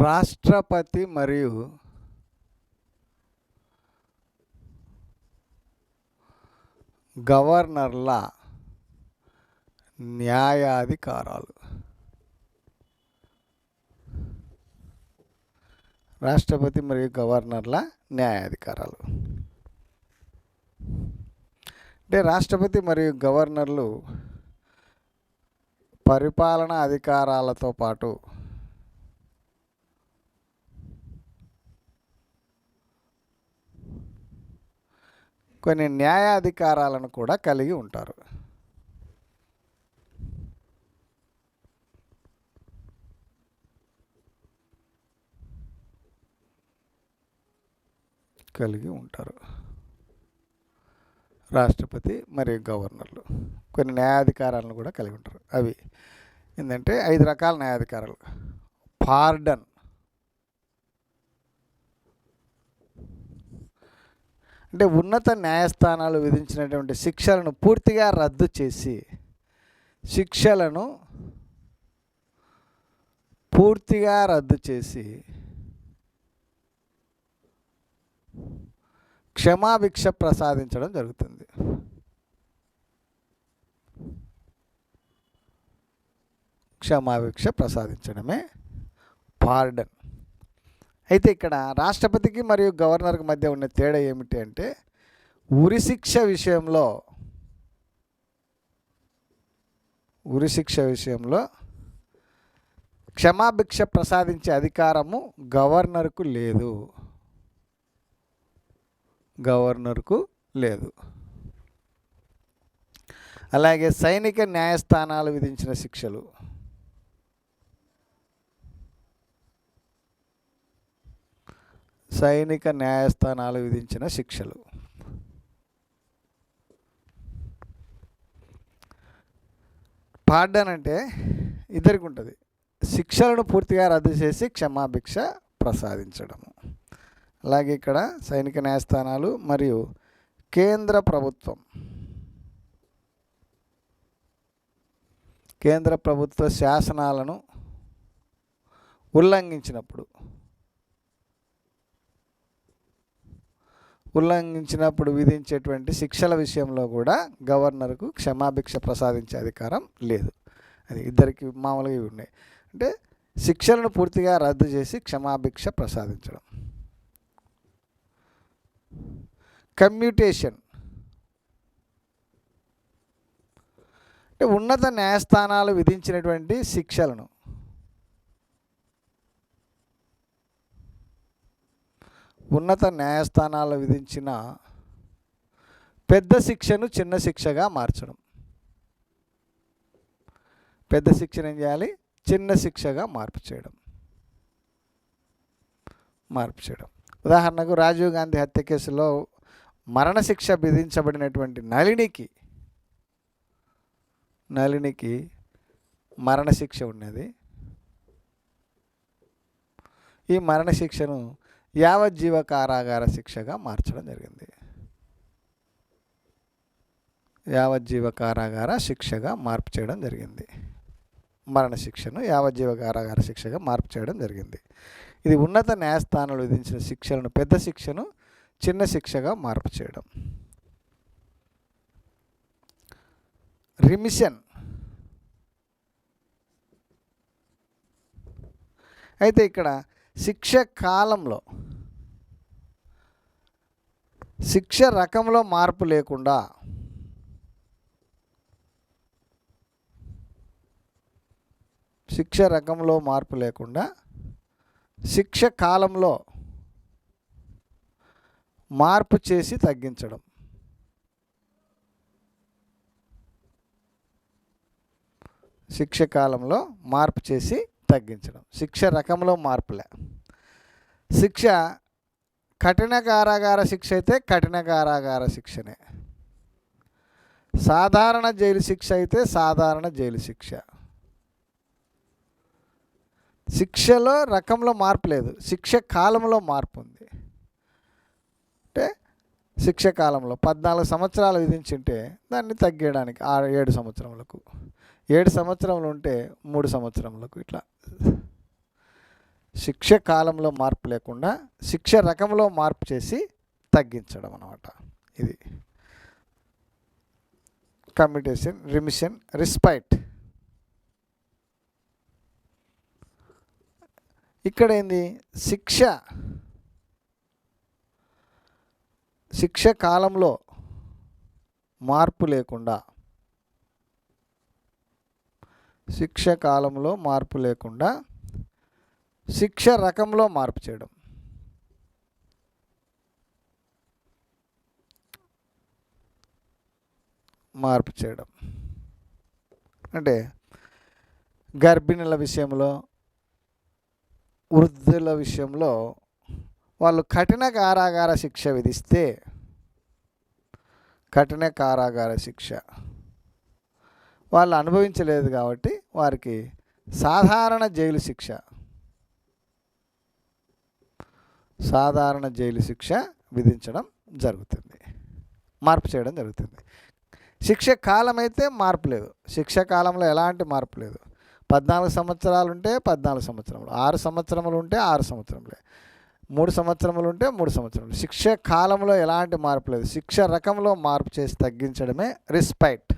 రాష్ట్రపతి మరియు గవర్నర్ల న్యాయాధికారాలు. రాష్ట్రపతి మరియు గవర్నర్ల న్యాయాధికారాలు అంటే రాష్ట్రపతి మరియు గవర్నర్లు పరిపాలనా అధికారాలతో పాటు కొన్ని న్యాయాధికారాలను కూడా కలిగి ఉంటారు. రాష్ట్రపతి మరియు గవర్నర్లు కొన్ని న్యాయాధికారాలను కూడా కలిగి ఉంటారు. అవి ఏంటంటే 5 రకాల న్యాయాధికారాలు. పార్డన్ అంటే ఉన్నత న్యాయస్థానాలు విధించినటువంటి శిక్షలను పూర్తిగా రద్దు చేసి క్షమాభిక్ష ప్రసాదించడం జరుగుతుంది. క్షమాభిక్ష ప్రసాదించడమే పార్డన్. అయితే ఇక్కడ రాష్ట్రపతికి మరియు గవర్నర్కి మధ్య ఉన్న తేడా ఏమిటి అంటే ఉరిశిక్ష విషయంలో క్షమాభిక్ష ప్రసాదించే అధికారము గవర్నర్కు లేదు. అలాగే సైనిక న్యాయస్థానాలు విధించిన శిక్షలు, పార్డన్ అంటే ఇద్దరికి ఉంటుంది. శిక్షలను పూర్తిగా రద్దు చేసి క్షమాభిక్ష ప్రసాదించడము. అలాగే ఇక్కడ సైనిక న్యాయస్థానాలు మరియు కేంద్ర ప్రభుత్వ శాసనాలను ఉల్లంఘించినప్పుడు విధించేటువంటి శిక్షల విషయంలో కూడా గవర్నర్కు క్షమాభిక్ష ప్రసాదించే అధికారం లేదు. అది ఇద్దరికి మామూలుగా ఇవి ఉన్నాయి. అంటే శిక్షలను పూర్తిగా రద్దు చేసి క్షమాభిక్ష ప్రసాదించడం. కమ్యూటేషన్ అంటే ఉన్నత న్యాయస్థానాలు విధించినటువంటి శిక్షలను విధించిన పెద్ద శిక్షను చిన్న శిక్షగా మార్చడం. పెద్ద శిక్షను ఏం చేయాలి? చిన్న శిక్షగా మార్పు చేయడం. ఉదాహరణకు రాజీవ్ గాంధీ హత్య కేసులో మరణశిక్ష విధించబడినటువంటి నళినికి మరణశిక్ష ఉన్నది. ఈ మరణశిక్షను యావజ్జీవ కారాగార శిక్షగా మార్చడం జరిగింది. మార్పు చేయడం జరిగింది. మరణశిక్షను యావజ్జీవ కారాగార శిక్షగా మార్పు చేయడం జరిగింది. ఇది ఉన్నత న్యాయస్థానాలు విధించిన శిక్షలను పెద్ద శిక్షను చిన్న శిక్షగా మార్పు చేయడం. రిమిషన్ అయితే ఇక్కడ శిక్ష రకంలో మార్పు లేకుండా శిక్ష కాలంలో మార్పు చేసి తగ్గించడం. శిక్ష కాలంలో మార్పు చేసి తగ్గించడం. శిక్ష రకంలో మార్పులే. శిక్ష కఠిన కారాగార శిక్ష అయితే కఠిన కారాగార శిక్షనే. సాధారణ జైలు శిక్ష అయితే సాధారణ జైలు శిక్ష. శిక్షలో రకంలో మార్పు లేదు, శిక్ష కాలంలో మార్పు ఉంది. అంటే శిక్ష కాలంలో 14 సంవత్సరాలు విధించింటే దాన్ని తగ్గడానికి 7 సంవత్సరములకు, 7 సంవత్సరములు ఉంటే 3 సంవత్సరములకు, ఇట్లా శిక్ష కాలంలో మార్పు లేకుండా శిక్ష రకంలో మార్పు చేసి తగ్గించడం అన్నమాట. ఇది కమ్యూటేషన్, రిమిషన్, రెస్పైట్. ఇక్కడ ఏంది, శిక్ష కాలంలో మార్పు లేకుండా, శిక్ష కాలంలో మార్పు లేకుండా శిక్ష రకంలో మార్పు చేయడం. అంటే గర్భిణుల విషయంలో, వృద్ధుల విషయంలో వాళ్ళు కఠిన కారాగార శిక్ష విధిస్తే, కఠిన కారాగార శిక్ష వాళ్ళు అనుభవించలేదు కాబట్టి వారికి సాధారణ జైలు శిక్ష, విధించడం జరుగుతుంది, మార్పు చేయడం జరుగుతుంది. శిక్ష కాలం అయితే మార్పు లేదు. శిక్ష కాలంలో ఎలాంటి మార్పు లేదు. 14 సంవత్సరాలు ఉంటే 14 సంవత్సరములు, 6 సంవత్సరములు ఉంటే 6 సంవత్సరములే, 3 సంవత్సరములు ఉంటే 3 సంవత్సరములు. శిక్ష కాలంలో ఎలాంటి మార్పు లేదు. శిక్ష రకంలో మార్పు చేసి తగ్గించడమే రెస్పైట్.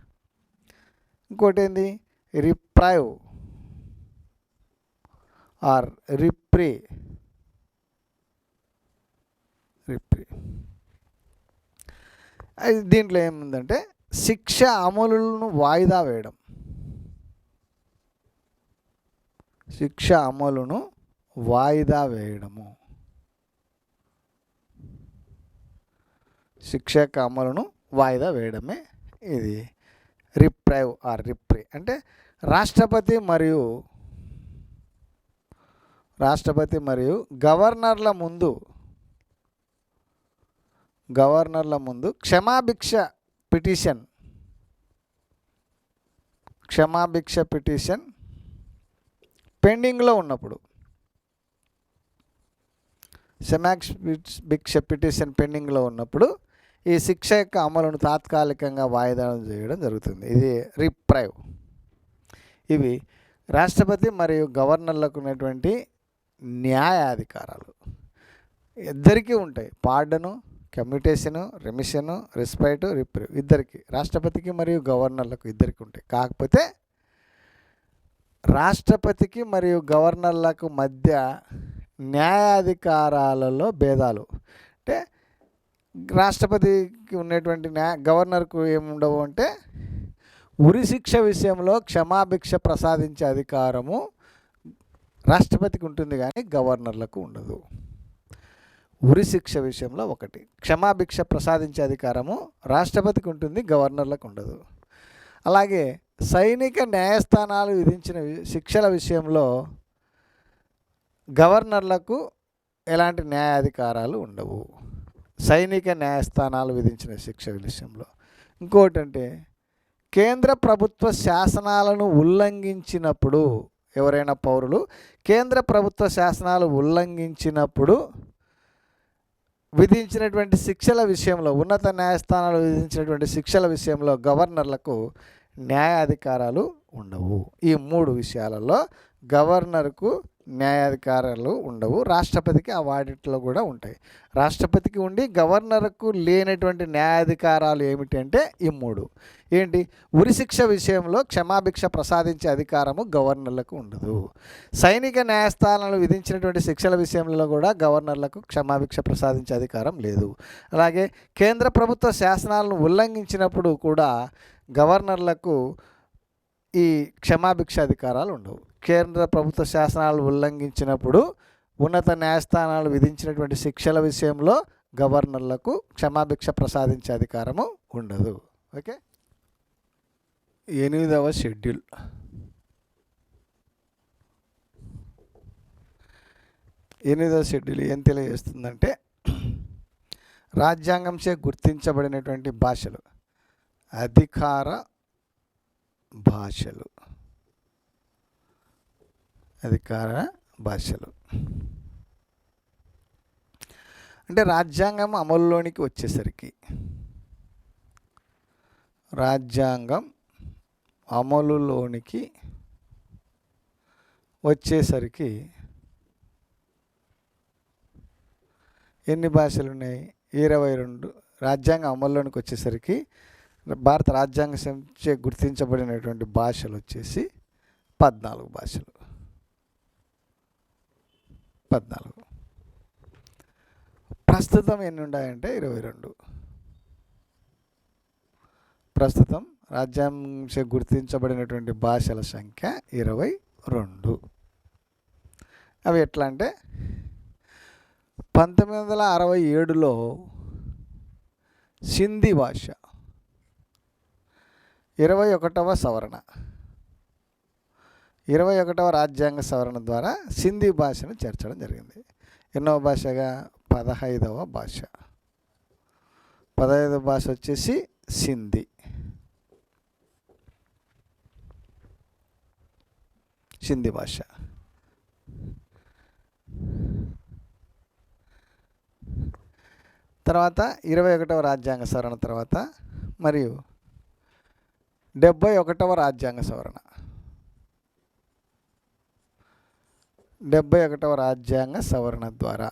ఇంకోటి ఏంది, రిప్రైవ్ ఆర్ రిప్రీ. దీంట్లో ఏముందంటే శిక్ష అమలును వాయిదా వేయడం. శిక్ష అమలును వాయిదా వేయడము, శిక్ష అమలును వాయిదా వేయడమే ఇది రిప్రైవ్ ఆర్ రిప్రీ. అంటే రాష్ట్రపతి మరియు గవర్నర్ల ముందు క్షమాభిక్ష పిటిషన్ పెండింగ్లో ఉన్నప్పుడు, ఈ శిక్ష యొక్క అమలును తాత్కాలికంగా వాయిదా చేయడం జరుగుతుంది. ఇది రిప్రైవ్. ఇవి రాష్ట్రపతి మరియు గవర్నర్లకు ఉన్నటువంటి న్యాయాధికారాలు. ఇద్దరికీ ఉంటాయి. పార్డను, కమ్యూటేషను, రెమిషను, రెస్పైట్, రిప్రైవ్ ఇద్దరికి, రాష్ట్రపతికి మరియు గవర్నర్లకు ఇద్దరికి ఉంటాయి. కాకపోతే రాష్ట్రపతికి మరియు గవర్నర్లకు మధ్య న్యాయాధికారాలలో భేదాలు. అంటే రాష్ట్రపతికి ఉన్నటువంటి గవర్నర్కు ఏముండవు అంటే ఉరిశిక్ష విషయంలో క్షమాభిక్ష ప్రసాదించే అధికారము రాష్ట్రపతికి ఉంటుంది కానీ గవర్నర్లకు ఉండదు. ఉరిశిక్ష విషయంలో ఒకటి, క్షమాభిక్ష ప్రసాదించే అధికారము రాష్ట్రపతికి ఉంటుంది, గవర్నర్లకు ఉండదు. అలాగే సైనిక న్యాయస్థానాలు విధించిన శిక్షల విషయంలో గవర్నర్లకు ఎలాంటి న్యాయాధికారాలు ఉండవు, సైనిక న్యాయస్థానాలు విధించిన శిక్ష విషయంలో. ఇంకోటి అంటే కేంద్ర ప్రభుత్వ శాసనాలను ఉల్లంఘించినప్పుడు, ఎవరైనా పౌరులు కేంద్ర ప్రభుత్వ శాసనాలు ఉల్లంఘించినప్పుడు విధించినటువంటి శిక్షల విషయంలో, ఉన్నత న్యాయస్థానాలు విధించినటువంటి శిక్షల విషయంలో గవర్నర్లకు న్యాయాధికారాలు ఉండవు. ఈ 3 విషయాలలో గవర్నర్కు న్యాయాధికారాలు ఉండవు. రాష్ట్రపతికి ఆ వాటిలో కూడా ఉంటాయి. రాష్ట్రపతికి ఉండి గవర్నర్కు లేనటువంటి న్యాయాధికారాలు ఏమిటంటే ఈ 3 ఏంటి, ఉరిశిక్ష విషయంలో క్షమాభిక్ష ప్రసాదించే అధికారము గవర్నర్లకు ఉండదు. సైనిక న్యాయస్థానాలు విధించినటువంటి శిక్షల విషయంలో కూడా గవర్నర్లకు క్షమాభిక్ష ప్రసాదించే అధికారం లేదు. అలాగే కేంద్ర ప్రభుత్వ శాసనాలను ఉల్లంఘించినప్పుడు కూడా గవర్నర్లకు ఈ క్షమాభిక్ష అధికారాలు ఉండవు. కేంద్ర ప్రభుత్వ శాసనాలు ఉల్లంఘించినప్పుడు ఉన్నత న్యాయస్థానాలు విధించినటువంటి శిక్షల విషయంలో గవర్నర్లకు క్షమాభిక్ష ప్రసాదించే అధికారము ఉండదు. ఓకే, 8వ షెడ్యూల్. 8వ షెడ్యూల్ ఏం తెలియజేస్తుందంటే రాజ్యాంగంచే గుర్తించబడినటువంటి భాషలు, అధికార భాషలు, అంటే రాజ్యాంగం అమలులోనికి వచ్చేసరికి, ఎన్ని భాషలు ఉన్నాయి? 22. రాజ్యాంగం అమల్లోనికి వచ్చేసరికి భారత రాజ్యాంగ సంస్థ గుర్తించబడినటువంటి భాషలు వచ్చేసి 14 భాషలు. 14. ప్రస్తుతం ఎన్ని ఉన్నాయంటే 22. ప్రస్తుతం రాజ్యాంగ గుర్తించబడినటువంటి భాషల సంఖ్య 22. అవి ఎట్లా అంటే 1967లో సింధీ భాష 21వ సవరణ 21వ రాజ్యాంగ సవరణ ద్వారా సింధీ భాషను చేర్చడం జరిగింది. ఎన్నవ భాషగా? 15వ భాష. 15వ భాష వచ్చేసి సింధీ. సింధీ భాష. తర్వాత 21వ రాజ్యాంగ సవరణ తర్వాత మరియు 71వ రాజ్యాంగ సవరణ. 71వ రాజ్యాంగ సవరణ ద్వారా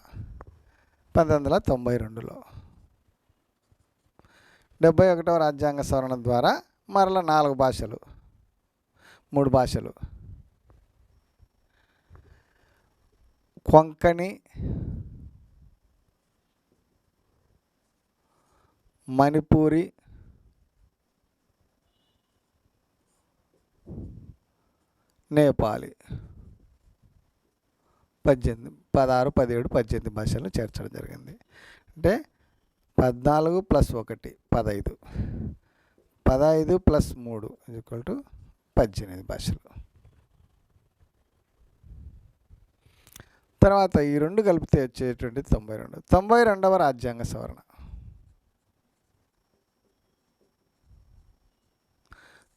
1992లో 71వ రాజ్యాంగ సవరణ ద్వారా మరలా 4 భాషలు, 3 భాషలు కొంకణి, మణిపూరి, నేపాలి 16, 17, 18 భాషలను చేర్చడం జరిగింది. అంటే 14 + 1 15, 15 + 3 = 18 భాషలు. తర్వాత ఈ 2 కలిపితే వచ్చేటువంటి 92. 92వ రాజ్యాంగ సవరణ.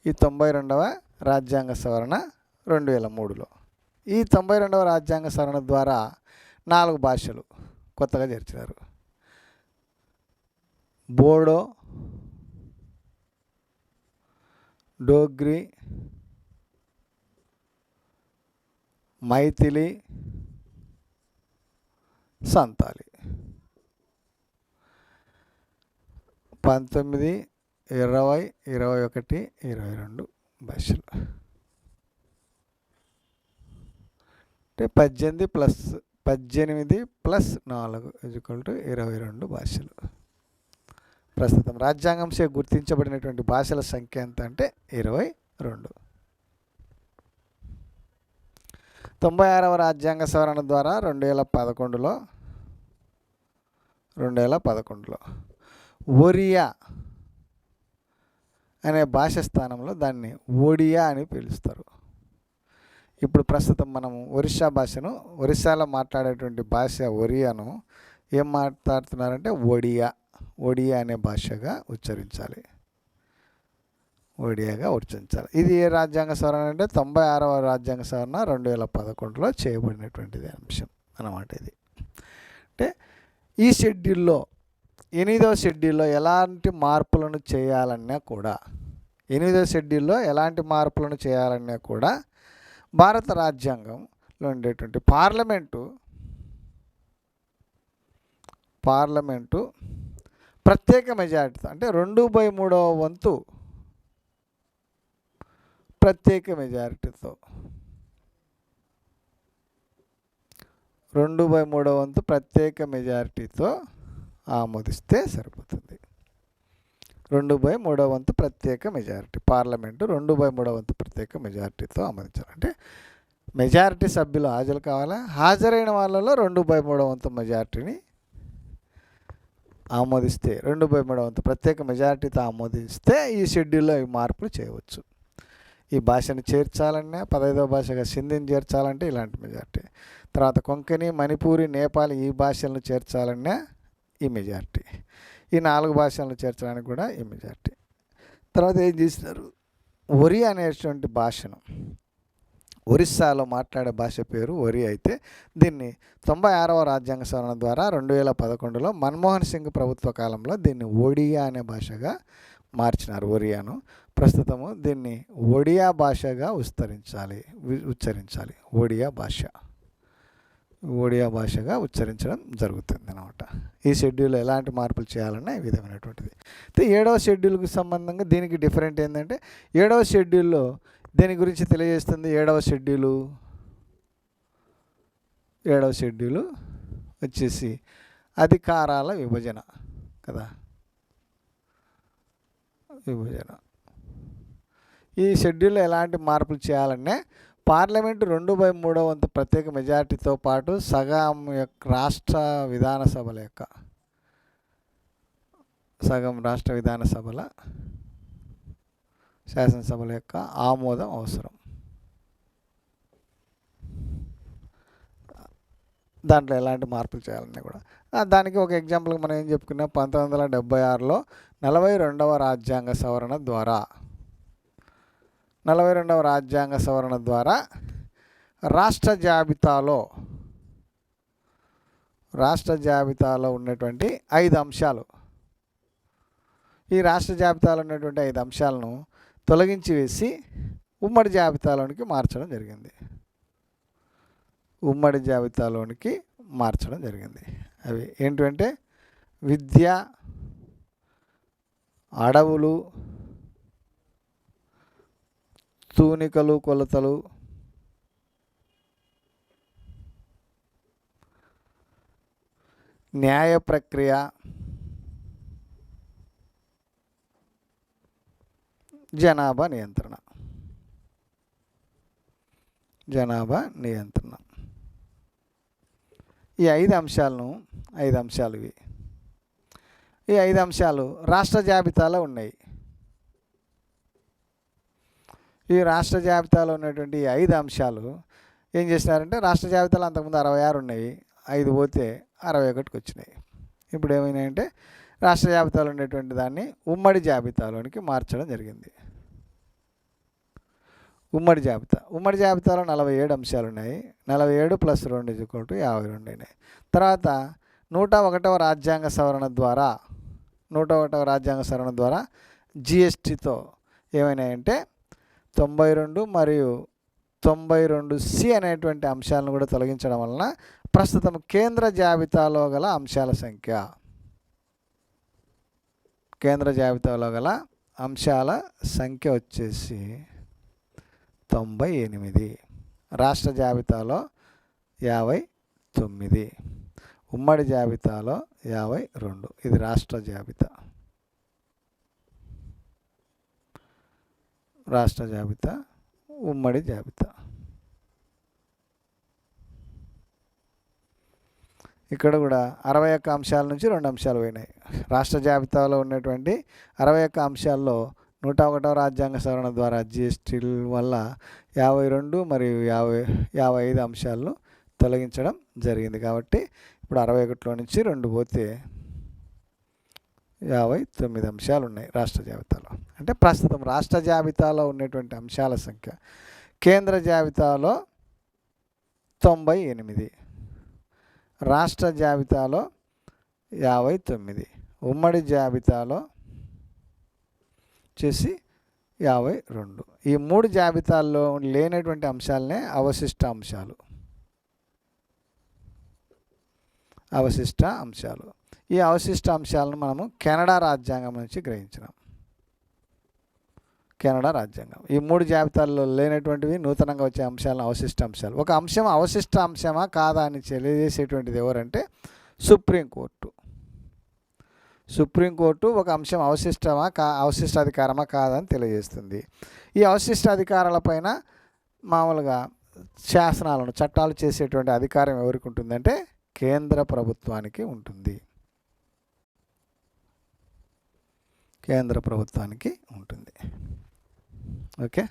ఈ 92వ రాజ్యాంగ సవరణ 2003లో. ఈ 92వ రాజ్యాంగ సవరణ ద్వారా 4 భాషలు కొత్తగా చేర్చారు. బోడో, డోగ్రి, మైథిలి, సంతాలి. 19, 20, 21, 22 భాషలు. అంటే 18 + 4 = 22 భాషలు. ప్రస్తుతం రాజ్యాంగం చే గుర్తించబడినటువంటి భాషల సంఖ్య ఎంత అంటే 22. 96వ రాజ్యాంగ సవరణ ద్వారా 2011లో ఒరియా అనే భాష స్థానంలో దాన్ని ఒడియా అని పిలుస్తారు. ఇప్పుడు ప్రస్తుతం మనం ఒరిస్సాలో మాట్లాడేటువంటి భాష ఒరియాను ఏం మాట్లాడుతున్నారంటే ఒడియా అనే భాషగా ఉచ్చరించాలి. ఒడియాగా ఉచ్చరించాలి. ఇది ఏ రాజ్యాంగ సవరణ అంటే 96వ రాజ్యాంగ సవరణ 2011లో చేయబడినటువంటిది అంశం అన్నమాట. ఇది అంటే ఈ షెడ్యూల్లో 8వ షెడ్యూల్లో ఎలాంటి మార్పులను చేయాలన్నా కూడా భారత రాజ్యాంగంలో ఉండేటువంటి పార్లమెంటు ప్రత్యేక మెజారిటీతో అంటే 2/3 వంతు ప్రత్యేక మెజారిటీతో 2/3 వంతు ప్రత్యేక మెజారిటీతో ఆమోదిస్తే సరిపోతుంది. 2/3 వంతు ప్రత్యేక మెజారిటీ. పార్లమెంటు 2/3 వంతు ప్రత్యేక మెజారిటీతో ఆమోదించాలి. అంటే మెజారిటీ సభ్యులు హాజరు కావాలా? హాజరైన వాళ్ళలో 2/3 వంతు మెజారిటీని ఆమోదిస్తే 2/3 వంతు ప్రత్యేక మెజారిటీతో ఆమోదిస్తే ఈ షెడ్యూల్లో ఈ మార్పులు చేయవచ్చు. ఈ భాషను చేర్చాలన్నా 15వ భాషగా సింధీని చేర్చాలంటే ఇలాంటి మెజారిటీ. తర్వాత కొంకణి, మణిపూరి, నేపాలి ఈ భాషలను చేర్చాలన్నా ఈ మెజారిటీ. ఈ 4 భాషలను చేర్చడానికి కూడా ఈ మెజారిటీ. తర్వాత ఏం చేసినారు? ఒరి అనేటువంటి భాషను ఒరిస్సాలో మాట్లాడే భాష పేరు ఒరి అయితే దీన్ని 96వ రాజ్యాంగ సవరణ ద్వారా 2011లో మన్మోహన్ సింగ్ ప్రభుత్వ కాలంలో దీన్ని ఒడియా అనే భాషగా మార్చినారు. ఒరియాను ప్రస్తుతము దీన్ని ఒడియా భాషగా ఉచ్చరించాలి. ఒడియా భాష. ఒడియా భాషగా ఉచ్చరించడం జరుగుతుంది అన్నమాట. ఈ షెడ్యూల్లో ఎలాంటి మార్పులు చేయాలన్న ఈ విధమైనటువంటిది. అయితే 7వ షెడ్యూల్కి సంబంధంగా దీనికి డిఫరెంట్ ఏంటంటే 7వ షెడ్యూల్లో దేని గురించి తెలియజేస్తుంది. 7వ షెడ్యూలు వచ్చేసి అధికారాల విభజన కదా, విభజన. ఈ షెడ్యూల్లో ఎలాంటి మార్పులు చేయాలనే పార్లమెంటు 2/3 వంతు ప్రత్యేక మెజార్టీతో పాటు సగం రాష్ట్ర విధానసభల శాసనసభల యొక్క ఆమోదం అవసరం. దాంట్లో ఎలాంటి మార్పులు చేయాలన్నా కూడా దానికి ఒక ఎగ్జాంపుల్గా మనం ఏం చెప్పుకున్నాం. 1976లో 42వ రాజ్యాంగ సవరణ ద్వారా రాష్ట్ర జాబితాలో ఉన్నటువంటి 5 అంశాలు, ఈ రాష్ట్ర జాబితాలో ఉన్నటువంటి 5 అంశాలను తొలగించి వేసి ఉమ్మడి జాబితాలోనికి మార్చడం జరిగింది. అవి ఏంటంటే విద్య, అడవులు, తూనికలు, కొలతలు, న్యాయ ప్రక్రియ, జనాభా నియంత్రణ. ఈ 5 అంశాలు ఇవి. ఈ 5 అంశాలు రాష్ట్ర జాబితాలో ఉన్నాయి. ఈ రాష్ట్ర జాబితాలో ఉన్నటువంటి 5 అంశాలు ఏం చేసినారంటే, రాష్ట్ర జాబితాలో అంతకుముందు 66 ఉన్నాయి, 5 పోతే 61కి వచ్చినాయి. ఇప్పుడు ఏమైనాయంటే రాష్ట్ర జాబితాలో ఉండేటువంటి దాన్ని ఉమ్మడి జాబితాలోనికి మార్చడం జరిగింది. ఉమ్మడి జాబితాలో 47 అంశాలు ఉన్నాయి. 47 + 2 = 52 అయినాయి. తర్వాత 101వ రాజ్యాంగ సవరణ ద్వారా జిఎస్టీతో ఏమైనాయంటే 92 మరియు 92C అనేటువంటి అంశాలను కూడా తొలగించడం వలన ప్రస్తుతం కేంద్ర జాబితాలో గల అంశాల సంఖ్య వచ్చేసి 98. రాష్ట్ర జాబితాలో 59, ఉమ్మడి జాబితాలో 52. ఇది రాష్ట్ర జాబితా, ఉమ్మడి జాబితా. ఇక్కడ కూడా 61 అంశాల నుంచి 2 అంశాలు పోయినాయి. రాష్ట్ర జాబితాలో ఉన్నటువంటి 61 అంశాల్లో 101వ రాజ్యాంగ సవరణ ద్వారా జిఎస్టీ వల్ల 52 మరియు 55 అంశాలను తొలగించడం జరిగింది. కాబట్టి ఇప్పుడు 61లో నుంచి 2 పోతే 59 అంశాలు ఉన్నాయి రాష్ట్ర జాబితాలో. అంటే ప్రస్తుతం రాష్ట్ర జాబితాలో ఉన్నటువంటి అంశాల సంఖ్య కేంద్ర జాబితాలో 98, రాష్ట్ర జాబితాలో 59, ఉమ్మడి జాబితాలో వచ్చేసి 52. ఈ 3 జాబితాల్లో లేనటువంటి అంశాలనే అవశిష్ట అంశాలు. ఈ అవశిష్ట అంశాలను మనము కెనడా రాజ్యాంగం నుంచి గ్రహించినాం. ఈ 3 జాబితాల్లో లేనటువంటివి నూతనంగా వచ్చే అంశాలను అవశిష్ట అంశాలు. ఒక అంశం అవశిష్ట అంశమా కాదా అని తెలియజేసేటువంటిది ఎవరంటే సుప్రీంకోర్టు ఒక అంశం అవశిష్టాధికారమా కాదని తెలియజేస్తుంది. ఈ అవశిష్టాధికారాలపైన మామూలుగా చట్టాలు చేసేటువంటి అధికారం ఎవరికి ఉంటుందంటే కేంద్ర ప్రభుత్వానికి ఉంటుంది. ఓకే.